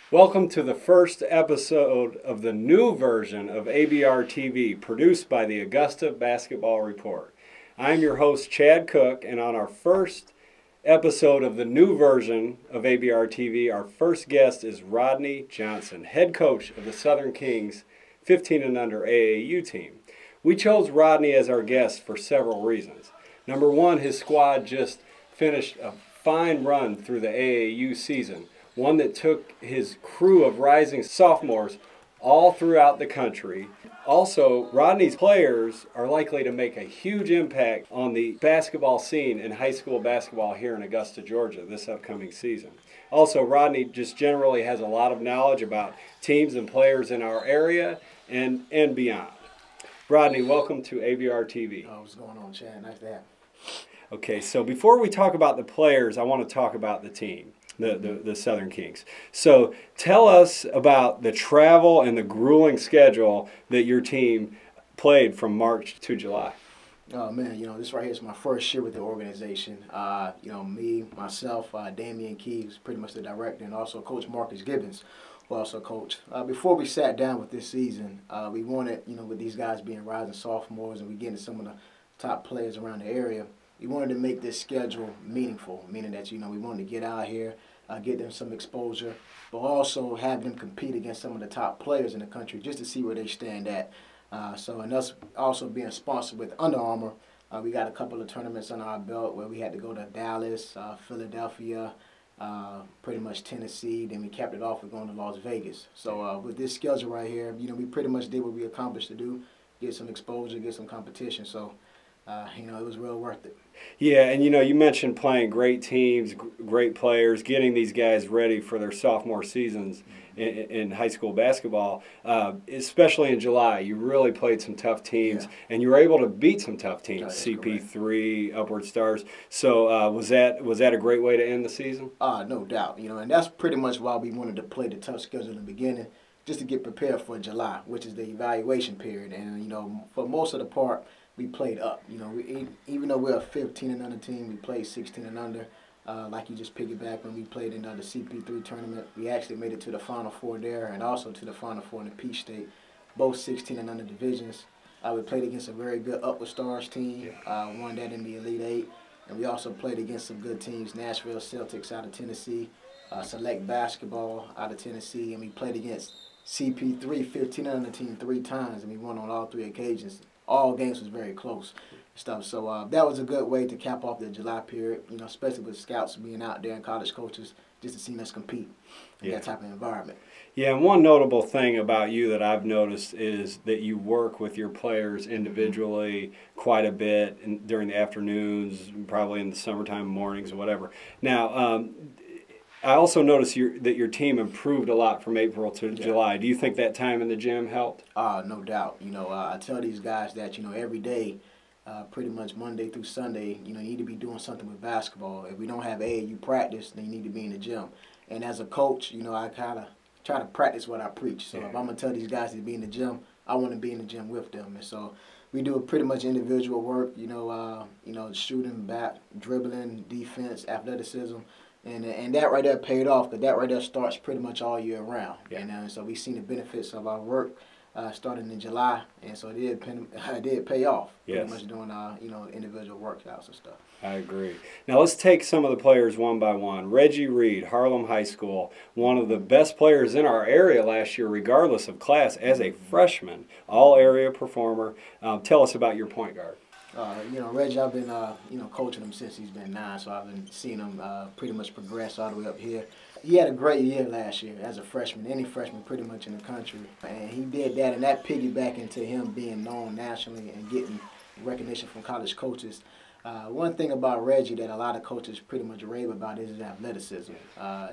Welcome to the first episode of the new version of ABR TV, produced by the Augusta Basketball Report. I'm your host, Chad Cook, and on our first episode of the new version of ABR TV, our first guest is Rodney Johnson, head coach of the Southern Kings 15 and under AAU team. We chose Rodney as our guest for several reasons. Number one, his squad just finished a fine run through the AAU season, one that took his crew of rising sophomores all throughout the country. Also, Rodney's players are likely to make a huge impact on the basketball scene in high school basketball here in Augusta, Georgia this upcoming season. Also, Rodney just generally has a lot of knowledge about teams and players in our area and beyond. Rodney, welcome to ABR TV. Oh, what's going on, Chad? Nice to have you. Okay, so before we talk about the players, I want to talk about the team. The Southern Kings. So tell us about the travel and the grueling schedule that your team played from March to July. Oh man, this right here is my first year with the organization. Me, myself, Damian Key, who's pretty much the director, and also Coach Marcus Gibbons, who also coached. Before we sat down with this season, we wanted, with these guys being rising sophomores and we getting some of the top players around the area, we wanted to make this schedule meaningful, meaning that, we wanted to get out here, get them some exposure, but also have them compete against some of the top players in the country just to see where they stand at. And us also being sponsored with Under Armour, we got a couple of tournaments under our belt where we had to go to Dallas, Philadelphia, pretty much Tennessee, then we capped it off with going to Las Vegas. So with this schedule right here, we pretty much did what we accomplished to do, get some exposure, get some competition. So it was real worth it. Yeah, and you mentioned playing great teams, great players, getting these guys ready for their sophomore seasons in high school basketball, especially in July. You really played some tough teams, and you were able to beat some tough teams, CP3, Upward Stars. So was that a great way to end the season? No doubt. And that's pretty much why we wanted to play the tough schedule in the beginning, just to get prepared for July, which is the evaluation period. And, for most of the part, we played up. Even though we're a 15 and under team, we played 16 and under. Like you just piggyback when we played in the CP3 tournament, we actually made it to the Final Four there, and also to the Final Four in the Peach State, both 16 and under divisions. We played against a very good Upward Stars team, won that in the Elite Eight, and we also played against some good teams, Nashville Celtics out of Tennessee, Select Basketball out of Tennessee, and we played against CP3 15 and under team 3 times, and we won on all 3 occasions. All games was very close stuff. So that was a good way to cap off the July period, especially with scouts being out there and college coaches just to see us compete in that type of environment. Yeah, and one notable thing about you that I've noticed is that you work with your players individually quite a bit during the afternoons, probably in the summertime mornings or whatever. Now, I also noticed that your team improved a lot from April to July. Do you think that time in the gym helped? No doubt. I tell these guys that, every day, pretty much Monday through Sunday, you need to be doing something with basketball. If we don't have AAU practice, then you need to be in the gym. And as a coach, I kind of try to practice what I preach. So if I'm going to tell these guys to be in the gym, I want to be in the gym with them. And so we do pretty much individual work, shooting, back, dribbling, defense, athleticism. And that right there paid off, because that right there starts pretty much all year round. Yeah. And so we've seen the benefits of our work starting in July, and so it did pay off. Pretty much doing individual workouts and stuff. I agree. Now let's take some of the players one by one. Reggie Reid, Harlem High School, one of the best players in our area last year, regardless of class, as a freshman, all-area performer. Tell us about your point guard. Reggie, I've been, coaching him since he's been 9, so I've been seeing him pretty much progress all the way up here. He had a great year last year as a freshman, any freshman pretty much in the country. And he did that, and that piggybacked into him being known nationally and getting recognition from college coaches. One thing about Reggie that a lot of coaches pretty much rave about is his athleticism.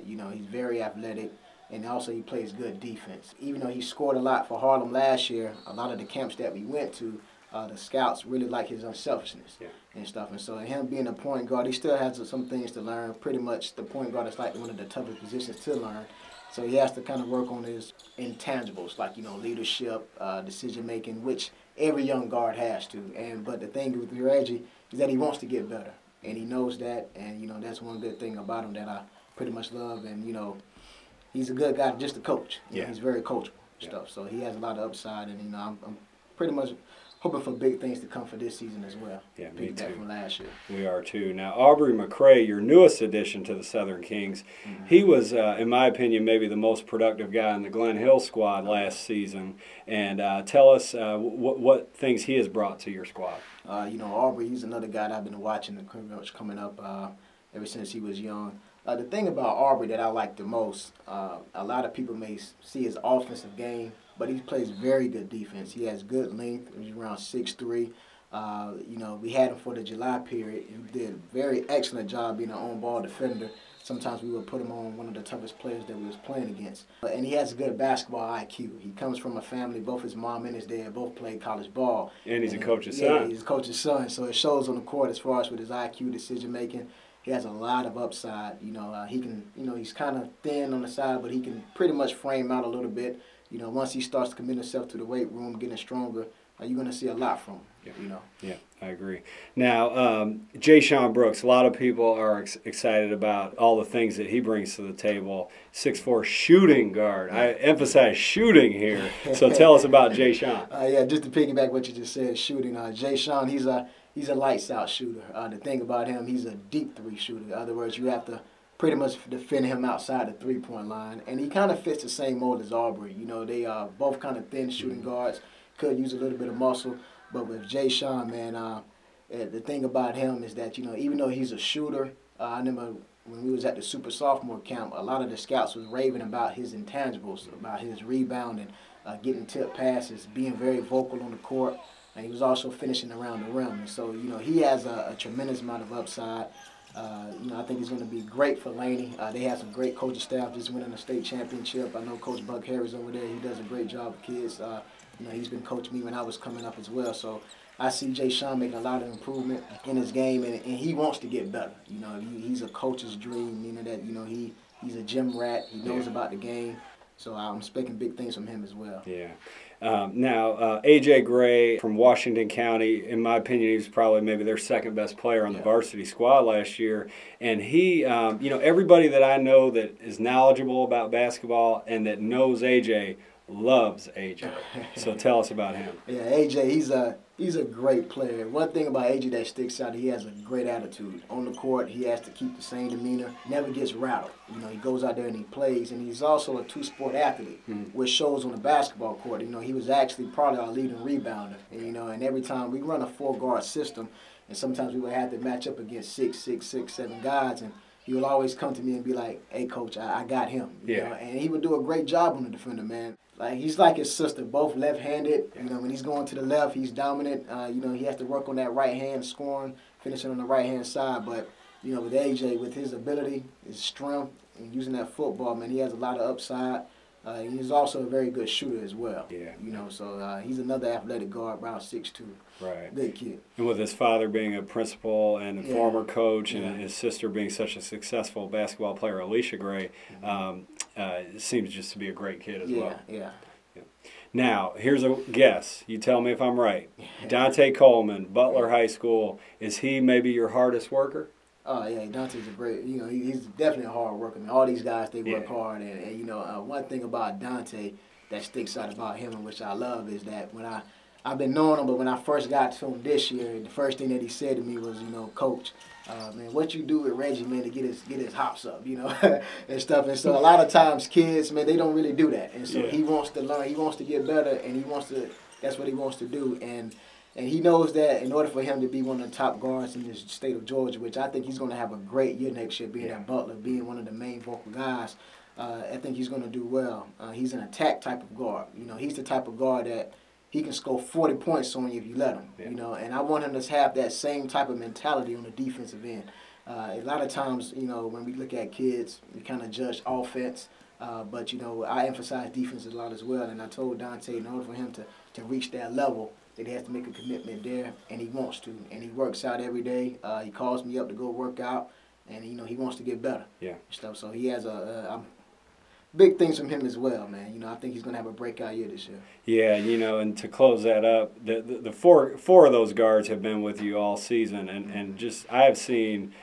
He's very athletic, and also he plays good defense. Even though he scored a lot for Harlem last year, a lot of the camps that we went to, the scouts really like his unselfishness and stuff. And so him being a point guard, he still has some things to learn. Pretty much the point guard is like one of the toughest positions to learn. So he has to kind of work on his intangibles, like, leadership, decision-making, which every young guard has to. But the thing with Reggie is that he wants to get better, and he knows that. And, that's one good thing about him that I pretty much love. And, he's a good guy just to coach. You know, he's very coachable stuff. So he has a lot of upside, and you know, I'm pretty much hoping for big things to come for this season as well. Yeah, me too. From last year. We are too. Now, Aubrey McRae, your newest addition to the Southern Kings, he was, in my opinion, maybe the most productive guy in the Glen Hill squad last season. And tell us what things he has brought to your squad. You know, Aubrey, he's another guy that I've been watching coming up ever since he was young. The thing about Aubrey that I like the most, a lot of people may see his offensive game, but he plays very good defense. He has good length. He's around 6'3". You know, we had him for the July period. He did a very excellent job being an on-ball defender. Sometimes we would put him on one of the toughest players that we was playing against. And he has a good basketball IQ. He comes from a family, both his mom and his dad both played college ball. And he's a coach's son. Yeah, he's a coach's son. So it shows on the court as far as with his IQ, decision-making. He has a lot of upside. You know, he can, you know, he's kind of thin on the side, but he can pretty much frame out a little bit. You know, once he starts to commit himself to the weight room, getting stronger, you're going to see a lot from him. Yeah. You know. Yeah, I agree. Now, Jashawn Brooks, a lot of people are excited about all the things that he brings to the table. 6'4" shooting guard. I emphasize shooting here. So tell us about Jashawn. Yeah, just to piggyback what you just said, shooting. Jashawn, he's a lights out shooter. The thing about him, he's a deep three shooter. In other words, you have to pretty much defend him outside the three-point line. And he kind of fits the same mold as Aubrey. You know, they are both kind of thin shooting guards. Could use a little bit of muscle. But with Jashawn, man, the thing about him is that, you know, even though he's a shooter, I remember when we was at the super sophomore camp, a lot of the scouts was raving about his intangibles, about his rebounding, getting tip passes, being very vocal on the court. And he was also finishing around the rim. And so, you know, he has a tremendous amount of upside. You know, I think he's going to be great for Laney. They have some great coaching staff, just winning a state championship. I know Coach Buck Harris over there. He does a great job with kids. You know, he's been coaching me when I was coming up as well. So I see Jashawn making a lot of improvement in his game, and he wants to get better. You know, he's a coach's dream, meaning that, you know, he's a gym rat. He knows about the game. So I'm expecting big things from him as well. Yeah. Now, A.J. Gray from Washington County, in my opinion, he was probably maybe their second best player on the varsity squad last year. And he, you know, everybody that I know that is knowledgeable about basketball and that knows A.J. loves A.J. So tell us about him. Yeah, A.J., he's a great player. One thing about A.J. that sticks out, he has a great attitude. On the court, he has to keep the same demeanor, never gets rattled. You know, he goes out there and he plays, and he's also a two-sport athlete, which shows on the basketball court. You know, he was actually probably our leading rebounder. And, you know, and every time we run a four-guard system, and sometimes we would have to match up against 6, 7 guys, and he would always come to me and be like, "Hey, Coach, I got him." You know? And he would do a great job on the defender, man. Like, he's like his sister, both left-handed. You know, when he's going to the left, he's dominant. You know, he has to work on that right hand scoring, finishing on the right-hand side. But, you know, with A.J., with his ability, his strength, and using that football, man, he has a lot of upside. He's also a very good shooter as well. Yeah. You know, so he's another athletic guard, around 6'2". Right. Good kid. And with his father being a principal and a former coach, and his sister being such a successful basketball player, Alicia Gray, it seems just to be a great kid as well. Yeah. Now, here's a guess. You tell me if I'm right. Dontae Coleman, Butler High School, is he maybe your hardest worker? Oh, yeah, Dontae's a great, you know, he's definitely a hard worker. I mean, all these guys, they work hard. And you know, one thing about Dontae that sticks out about him and which I love is that when I've been knowing him, but when I first got to him this year, the first thing that he said to me was, you know, "Coach, man, what you do with Reggie, man, to get his hops up, you know," and stuff. And so a lot of times kids, man, they don't really do that. And so he wants to learn, he wants to get better, and that's what he wants to do. And he knows that in order for him to be one of the top guards in the state of Georgia, which I think he's going to have a great year next year, being at Butler, being one of the main vocal guys, I think he's going to do well. He's an attack type of guard. You know, he's the type of guard that he can score 40 points on you if you let him. You know, and I want him to have that same type of mentality on the defensive end. A lot of times, you know, when we look at kids, we kind of judge offense. But, you know, I emphasize defense a lot as well. And I told Dontae in order for him to reach that level, that he has to make a commitment there, and he wants to. And he works out every day. He calls me up to go work out, and, you know, he wants to get better. Stuff. So he has big things from him as well, man. You know, I think he's going to have a breakout year this year. Yeah, you know, and to close that up, the four of those guards have been with you all season, and just I have seen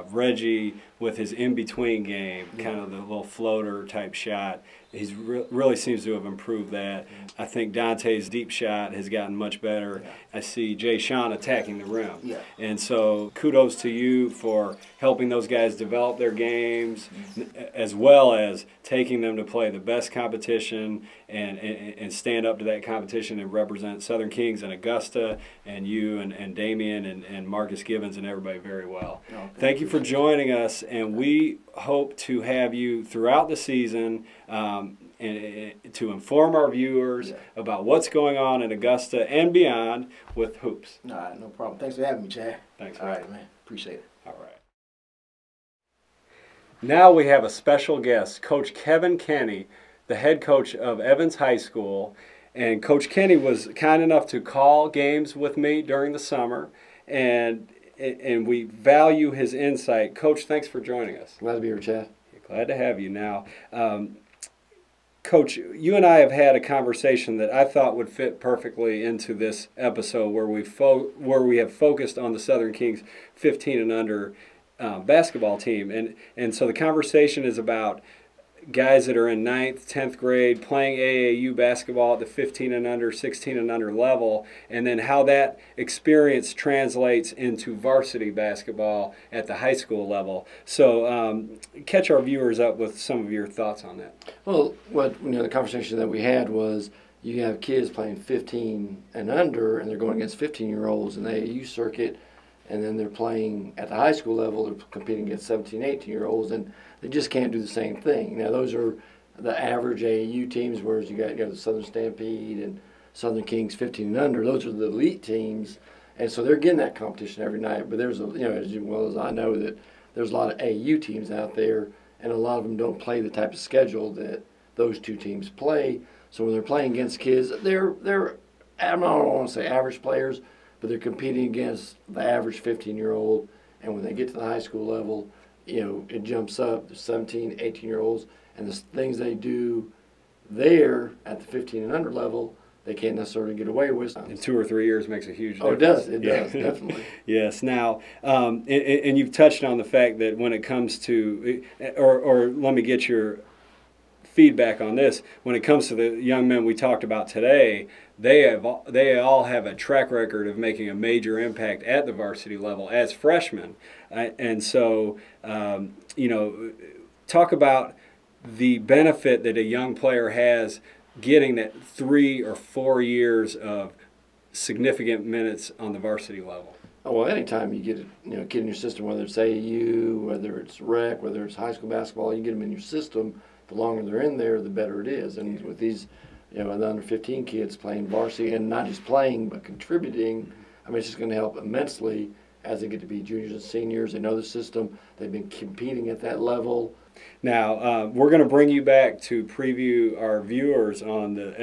Reggie with his in-between game, kind of the little floater type shot. He's really seems to have improved that. I think Dontae's deep shot has gotten much better. I see Jashawn attacking the rim. And so kudos to you for helping those guys develop their games, as well as taking them to play the best competition and stand up to that competition and represent Southern Kings and Augusta and you and Damian and Marcus Gibbons and everybody very well. Thank you for joining us, and we hope to have you throughout the season and to inform our viewers about what's going on in Augusta and beyond with hoops. All right, no problem. Thanks for having me, Chad. Thanks. All right, man. Appreciate it. All right. Now we have a special guest, Coach Kevin Kenny, the head coach of Evans High School. And Coach Kenny was kind enough to call games with me during the summer, and we value his insight. Coach, thanks for joining us. Glad to be here, Chad. Glad to have you now. Coach, you and I have had a conversation that I thought would fit perfectly into this episode where we have focused on the Southern Kings 15 and under basketball team. And so the conversation is about guys that are in 9th, 10th grade playing AAU basketball at the 15 and under, 16 and under level, and then how that experience translates into varsity basketball at the high school level. So catch our viewers up with some of your thoughts on that. Well, the conversation that we had was you have kids playing 15 and under, and they're going against 15-year-olds in the AAU circuit, and then they're playing at the high school level, they're competing against 17, 18-year-olds, and they just can't do the same thing. Now, those are the average AAU teams, whereas you got the Southern Stampede and Southern Kings 15 and under. Those are the elite teams, and so they're getting that competition every night. But there's as well as I know, that there's a lot of AAU teams out there, and a lot of them don't play the type of schedule that those two teams play. So when they're playing against kids, they're I don't want to say average players, but they're competing against the average 15-year-old, and when they get to the high school level, it jumps up to 17, 18-year-olds, and the things they do there at the 15 and under level, they can't necessarily get away with. In 2 or 3 years makes a huge difference. Oh, it does. It does, definitely. Yes. Now, and you've touched on the fact that when it comes to, or let me get your feedback on this, when it comes to the young men we talked about today, they all have a track record of making a major impact at the varsity level as freshmen. And so, talk about the benefit that a young player has getting that 3 or 4 years of significant minutes on the varsity level. Oh, well, anytime you get a kid in your system, whether it's AAU, whether it's rec, whether it's high school basketball, you get them in your system, the longer they're in there, the better it is. And with these, the under 15 kids playing varsity, and not just playing but contributing, I mean, it's just going to help immensely as they get to be juniors and seniors. They know the system. They've been competing at that level. Now, we're going to bring you back to preview our viewers on the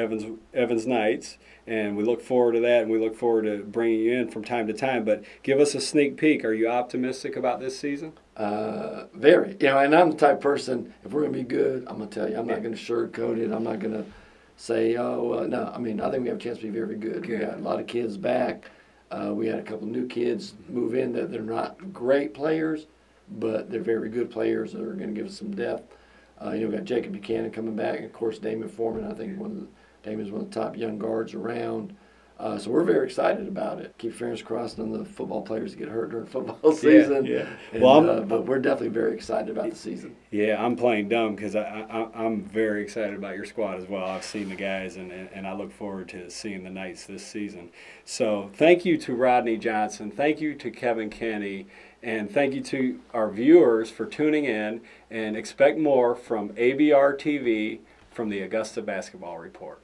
Evans Knights, and we look forward to that, and we look forward to bringing you in from time to time. But give us a sneak peek. Are you optimistic about this season? Very. And I'm the type of person, if we're going to be good, I'm going to tell you. I'm not going to sugarcoat it. I'm not going to say, no. I mean, I think we have a chance to be very good. We got a lot of kids back. We had a couple new kids move in that they're not great players, but they're very good players that are going to give us some depth. We got Jacob Buchanan coming back, and of course Damon Foreman. I think Damon's one of the top young guards around. So we're very excited about it. Keep fingers crossed on the football players to get hurt during football season. Yeah. And, but we're definitely very excited about the season. Yeah, I'm playing dumb because I'm very excited about your squad as well. I've seen the guys, and I look forward to seeing the Knights this season. So thank you to Rodney Johnson. Thank you to Kevin Kenny. And thank you to our viewers for tuning in, and expect more from ABR TV from the Augusta Basketball Report.